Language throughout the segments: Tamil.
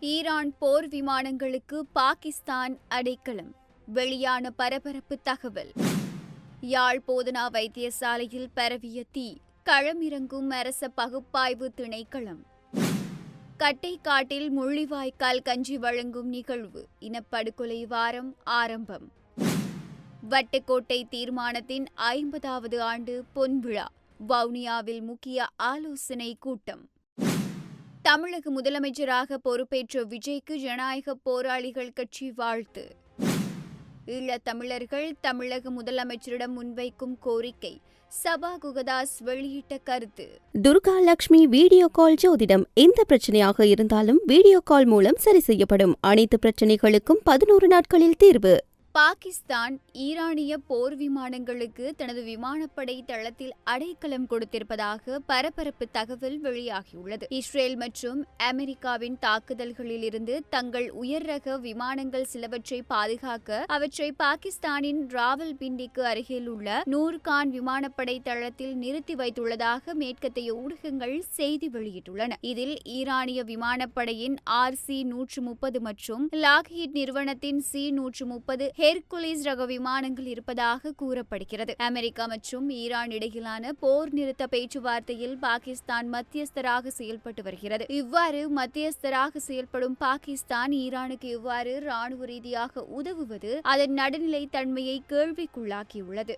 ஈரான் போர் விமானங்களுக்கு பாகிஸ்தான் அடைக்கலம். வெளியான பரபரப்பு தகவல். யாழ் போதனா வைத்தியசாலையில் பரவிய தீ. களமிறங்கும் அரச பகுப்பாய்வு திணைக்களம். கட்டைக்காட்டில் முள்ளிவாய்க்கால் கஞ்சி வழங்கும் நிகழ்வு. இனப்படுகொலை வாரம் ஆரம்பம். வட்டுக்கோட்டை தீர்மானத்தின் 50வது ஆண்டு பொன்விழா. வவுனியாவில் முக்கிய ஆலோசனை கூட்டம். தமிழக முதலமைச்சராக பொறுப்பேற்ற விஜய்க்கு ஜனநாயக போராளிகள் கட்சி வாழ்த்து. ஈழத் தமிழர்கள் தமிழக முதலமைச்சரிடம் முன்வைக்கும் கோரிக்கை. சபா குகதாஸ் வெளியிட்ட கருத்து. துர்கா லட்சுமி வீடியோ கால் ஜோதிடம். எந்த பிரச்சனையாக இருந்தாலும் வீடியோ கால் மூலம் சரி செய்யப்படும். அனைத்து பிரச்சனைகளுக்கும் 11 நாட்களில் தீர்வு. பாகிஸ்தான் ஈரானிய போர் விமானங்களுக்கு தனது விமானப்படை தளத்தில் அடைக்கலம் கொடுத்திருப்பதாக பரபரப்பு தகவல் வெளியாகியுள்ளது. இஸ்ரேல் மற்றும் அமெரிக்காவின் தாக்குதல்களில் இருந்து தங்கள் உயர் ரக விமானங்கள் சிலவற்றை பாதுகாக்க அவற்றை பாகிஸ்தானின் ராவல்பிண்டிக்கு அருகில் உள்ள நூர்கான் விமானப்படை தளத்தில் நிறுத்தி வைத்துள்ளதாக மேற்கத்திய ஊடகங்கள் செய்தி வெளியிட்டுள்ளன. இதில் ஈரானிய விமானப்படையின் RC-130 மற்றும் லாக்ஹீட் நிறுவனத்தின் C-130 ஹெர்குலிஸ் ரக விமானங்கள் இருப்பதாக கூறப்படுகிறது. அமெரிக்கா மற்றும் ஈரான் இடையிலான போர் நிறுத்த பேச்சுவார்த்தையில் பாகிஸ்தான் மத்தியஸ்தராக செயல்பட்டு வருகிறது. இவ்வாறு மத்தியஸ்தராக செயல்படும் பாகிஸ்தான் ஈரானுக்கு இவ்வாறு ராணுவ ரீதியாக உதவுவது அதன் நடுநிலை தன்மையை கேள்விக்குள்ளாக்கியுள்ளது.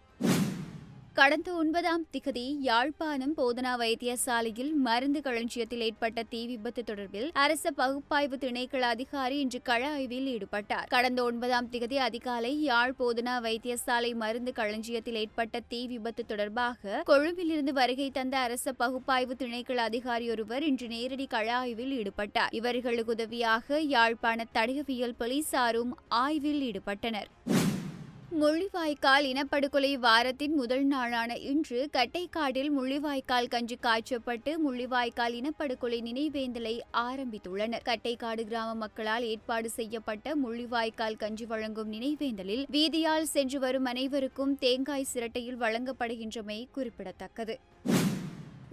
கடந்த 9ஆம் திகதி யாழ்ப்பாணம் போதனா வைத்தியசாலையில் மருந்து களஞ்சியத்தில் ஏற்பட்ட தீ விபத்து தொடர்பில் அரச பகுப்பாய்வு திணைக்கள அதிகாரி இன்று கள ஆய்வில் ஈடுபட்டார். கடந்த 9ஆம் திகதி அதிகாலை யாழ் போதனா வைத்தியசாலை மருந்து களஞ்சியத்தில் ஏற்பட்ட தீ விபத்து தொடர்பாக கொழும்பிலிருந்து வருகை தந்த அரச பகுப்பாய்வு திணைக்கள அதிகாரி ஒருவர் இன்று நேரடி கள ஆய்வில் ஈடுபட்டார். இவர்களுக்கு உதவியாக யாழ்ப்பாண தடயவியல் போலீசாரும் ஆய்வில் ஈடுபட்டனர். முள்ளிவாய்க்கால் இனப்படுகொலை வாரத்தின் முதல் நாளான இன்று கட்டைக்காடில் முள்ளிவாய்க்கால் கஞ்சி காய்ச்சப்பட்டு முள்ளிவாய்க்கால் இனப்படுகொலை நினைவேந்தலை ஆரம்பித்துள்ளனர். கட்டைக்காடு கிராம மக்களால் ஏற்பாடு செய்யப்பட்ட முள்ளிவாய்க்கால் கஞ்சி வழங்கும் நினைவேந்தலில் வீதியால் சென்று வரும் அனைவருக்கும் தேங்காய் சிரட்டையில் வழங்கப்படுகின்றமை குறிப்பிடத்தக்கது.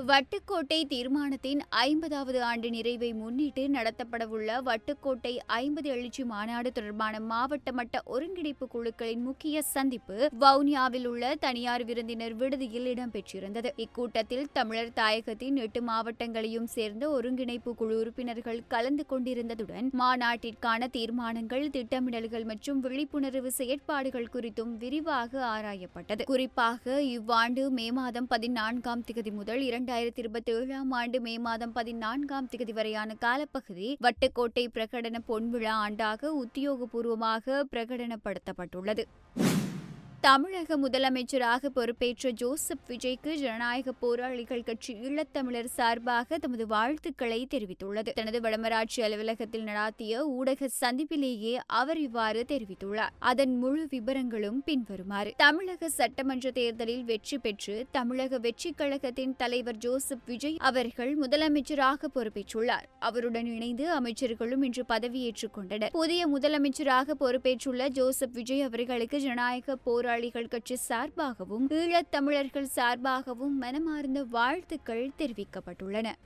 வட்டுக்கோட்டை தீர்மானத்தின் 50வது ஆண்டு நிறைவை முன்னிட்டு நடத்தப்படவுள்ள வட்டுக்கோட்டை 50 எழுச்சி மாநாடு தொடர்பான மாவட்ட மட்ட ஒருங்கிணைப்பு குழுக்களின் முக்கிய சந்திப்பு வவுனியாவில் உள்ள தனியார் விருந்தினர் விடுதியில் இடம்பெற்றிருந்தது. இக்கூட்டத்தில் தமிழர் தாயகத்தின் 8 மாவட்டங்களையும் சேர்ந்த ஒருங்கிணைப்பு குழு உறுப்பினர்கள் கலந்து கொண்டிருந்ததுடன் மாநாட்டிற்கான தீர்மானங்கள், திட்டமிடல்கள் மற்றும் விழிப்புணர்வு செயற்பாடுகள் குறித்தும் விரிவாக ஆராயப்பட்டது. குறிப்பாக இவ்வாண்டு மே மாதம் 14ஆம் திகதி முதல் 2027ஆம் ஆண்டு மே மாதம் 14ஆம் திகதி வரையான காலப்பகுதி வட்டுக்கோட்டை பிரகடன பொன்விழா ஆண்டாக உத்தியோகபூர்வமாக பிரகடனப்படுத்தப்பட்டுள்ளது. தமிழக முதலமைச்சராக பொறுப்பேற்ற ஜோசப் விஜய்க்கு ஜனநாயக போராளிகள் கட்சி ஈழத்தமிழர் சார்பாக தமது வாழ்த்துக்களை தெரிவித்துள்ளது. தனது வடமராட்சி அலுவலகத்தில் நடாத்திய ஊடக சந்திப்பிலேயே அவர் இவ்வாறு தெரிவித்துள்ளார். அதன் முழு விபரங்களும் பின்வருமாறு. தமிழக சட்டமன்ற தேர்தலில் வெற்றி பெற்று தமிழக வெற்றி கழகத்தின் தலைவர் ஜோசப் விஜய் அவர்கள் முதலமைச்சராக பொறுப்பேற்றுள்ளார். அவருடன் இணைந்து அமைச்சர்களும் இன்று பதவியேற்றுக் கொண்டனர். புதிய முதலமைச்சராக பொறுப்பேற்றுள்ள ஜோசப் விஜய் அவர்களுக்கு ஜனநாயக போராளிகள் கட்சி சார்பாகவும் ஈழத் தமிழர்கள் சார்பாகவும் மனமார்ந்த வாழ்த்துக்கள் தெரிவிக்கப்பட்டுள்ளன.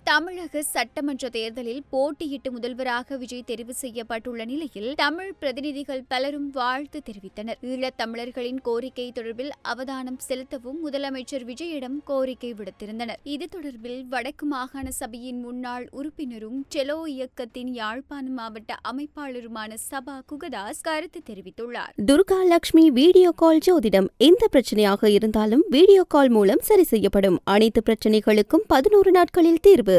தமிழக சட்டமன்ற தேர்தலில் போட்டியிட்டு முதல்வராக விஜய் தெரிவு செய்யப்பட்டுள்ள நிலையில் தமிழ் பிரதிநிதிகள் பலரும் வாழ்த்து தெரிவித்தனர். ஈழத் தமிழர்களின் கோரிக்கை தொடர்பில் அவதானம் செலுத்தவும் முதலமைச்சர் விஜயிடம் கோரிக்கை விடுத்திருந்தனர். இது தொடர்பில் வடக்கு மாகாண சபையின் முன்னாள் உறுப்பினரும் டெலோ இயக்கத்தின் யாழ்ப்பாணம் மாவட்ட அமைப்பாளருமான சபா குகதாஸ் கருத்து தெரிவித்துள்ளார். துர்கா லட்சுமி வீடியோ கால் ஜோதிடம். எந்த பிரச்சனையாக இருந்தாலும் வீடியோ கால் மூலம் சரி செய்யப்படும். அனைத்து பிரச்சனைகளுக்கும் 11 நாட்களில் தீர்வு.